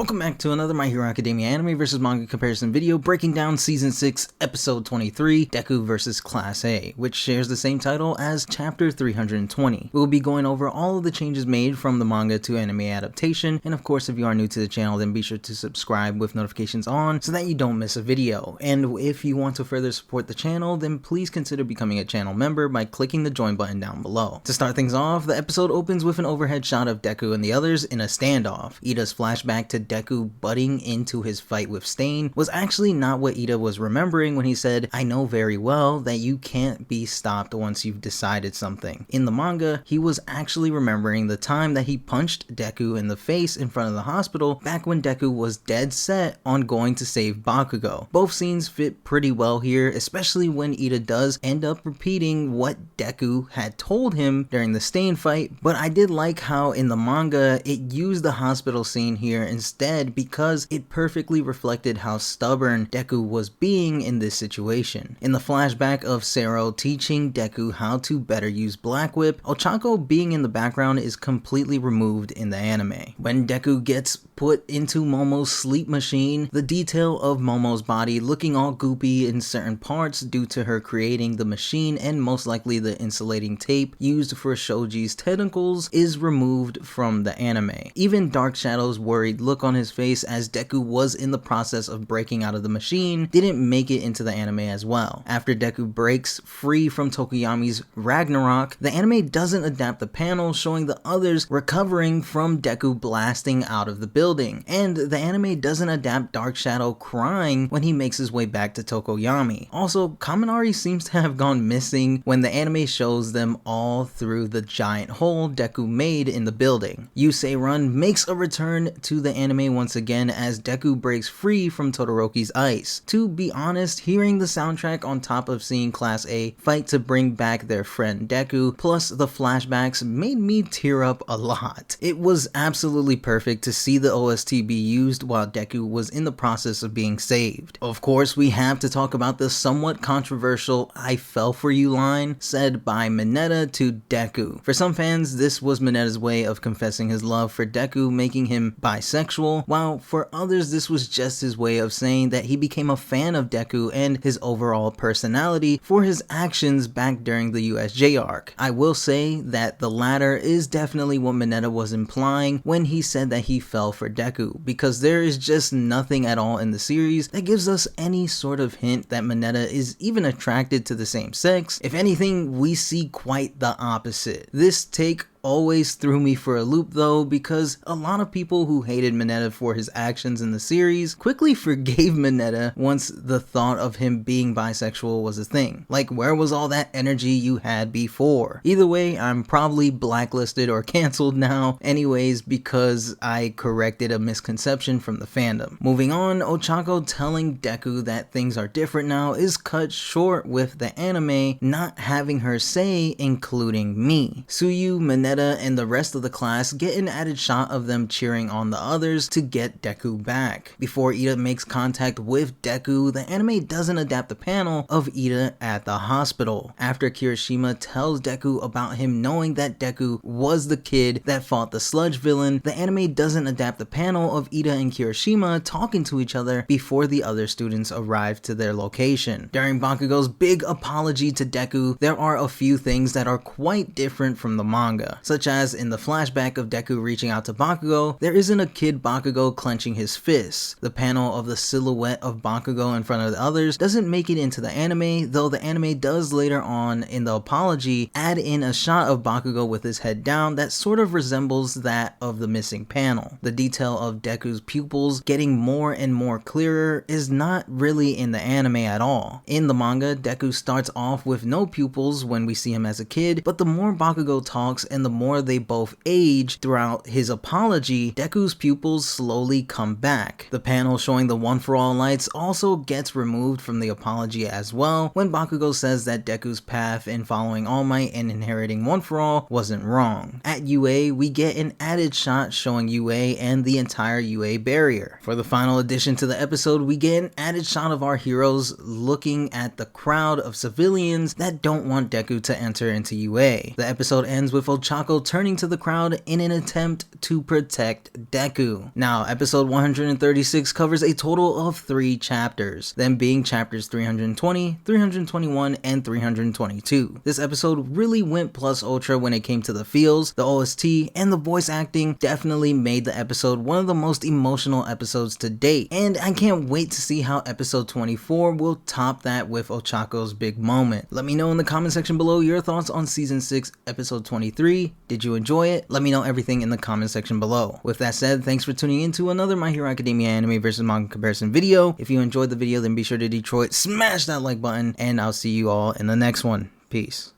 Welcome back to another My Hero Academia anime vs manga comparison video breaking down Season 6, Episode 23, Deku vs Class A, which shares the same title as Chapter 320. We will be going over all of the changes made from the manga to anime adaptation, and of course if you are new to the channel then be sure to subscribe with notifications on so that you don't miss a video. And if you want to further support the channel, then please consider becoming a channel member by clicking the join button down below. To start things off, the episode opens with an overhead shot of Deku and the others in a standoff. Ida's flashback to Deku butting into his fight with Stain was actually not what Ida was remembering when he said, "I know very well that you can't be stopped once you've decided something." In the manga, he was actually remembering the time that he punched Deku in the face in front of the hospital back when Deku was dead set on going to save Bakugo. Both scenes fit pretty well here, especially when Ida does end up repeating what Deku had told him during the Stain fight, but I did like how in the manga it used the hospital scene here instead because it perfectly reflected how stubborn Deku was being in this situation. In the flashback of Sero teaching Deku how to better use Black Whip, Ochako being in the background is completely removed in the anime. When Deku gets put into Momo's sleep machine, the detail of Momo's body looking all goopy in certain parts due to her creating the machine and most likely the insulating tape used for Shoji's tentacles is removed from the anime. Even Dark Shadow's worried look on his face as Deku was in the process of breaking out of the machine didn't make it into the anime as well. After Deku breaks free from Tokoyami's Ragnarok, the anime doesn't adapt the panel showing the others recovering from Deku blasting out of the building, and the anime doesn't adapt Dark Shadow crying when he makes his way back to Tokoyami. Also, Kaminari seems to have gone missing when the anime shows them all through the giant hole Deku made in the building. Yusei Run makes a return to the anime once again as Deku breaks free from Todoroki's ice. To be honest, hearing the soundtrack on top of seeing Class A fight to bring back their friend Deku, plus the flashbacks, made me tear up a lot. It was absolutely perfect to see the OST be used while Deku was in the process of being saved. Of course, we have to talk about the somewhat controversial "I fell for you" line said by Minetta to Deku. For some fans, this was Minetta's way of confessing his love for Deku, making him bisexual, while for others this was just his way of saying that he became a fan of Deku and his overall personality for his actions back during the USJ arc. I will say that the latter is definitely what Minetta was implying when he said that he fell for Deku, because there is just nothing at all in the series that gives us any sort of hint that Minetta is even attracted to the same sex. If anything, we see quite the opposite. This take always threw me for a loop though, because a lot of people who hated Minetta for his actions in the series quickly forgave Minetta once the thought of him being bisexual was a thing. Like, where was all that energy you had before? Either way, I'm probably blacklisted or cancelled now anyways because I corrected a misconception from the fandom. Moving on, Ochako telling Deku that things are different now is cut short with the anime not having her say including me. Suyu, Minetta, and the rest of the class get an added shot of them cheering on the others to get Deku back. Before Ida makes contact with Deku, the anime doesn't adapt the panel of Ida at the hospital. After Kirishima tells Deku about him knowing that Deku was the kid that fought the sludge villain, the anime doesn't adapt the panel of Ida and Kirishima talking to each other before the other students arrive to their location. During Bakugo's big apology to Deku, there are a few things that are quite different from the manga. Such as in the flashback of Deku reaching out to Bakugo, there isn't a kid Bakugo clenching his fists. The panel of the silhouette of Bakugo in front of the others doesn't make it into the anime, though the anime does later on in the apology add in a shot of Bakugo with his head down that sort of resembles that of the missing panel. The detail of Deku's pupils getting more and more clearer is not really in the anime at all. In the manga, Deku starts off with no pupils when we see him as a kid, but the more Bakugo talks and the more they both age throughout his apology, Deku's pupils slowly come back. The panel showing the One For All lights also gets removed from the apology as well when Bakugo says that Deku's path in following All Might and inheriting One For All wasn't wrong. At UA, we get an added shot showing UA and the entire UA barrier. For the final addition to the episode, we get an added shot of our heroes looking at the crowd of civilians that don't want Deku to enter into UA. The episode ends with Ochako Ochako turning to the crowd in an attempt to protect Deku. Now, episode 136 covers a total of 3 chapters, them being chapters 320, 321, and 322. This episode really went plus ultra when it came to the feels, the OST, and the voice acting definitely made the episode one of the most emotional episodes to date, and I can't wait to see how episode 24 will top that with Ochako's big moment. Let me know in the comment section below your thoughts on season 6 episode 23. Did you enjoy it? Let me know everything in the comment section below. With that said, thanks for tuning in to another My Hero Academia anime versus manga comparison video. If you enjoyed the video, then be sure to Detroit smash that like button, and I'll see you all in the next one. Peace.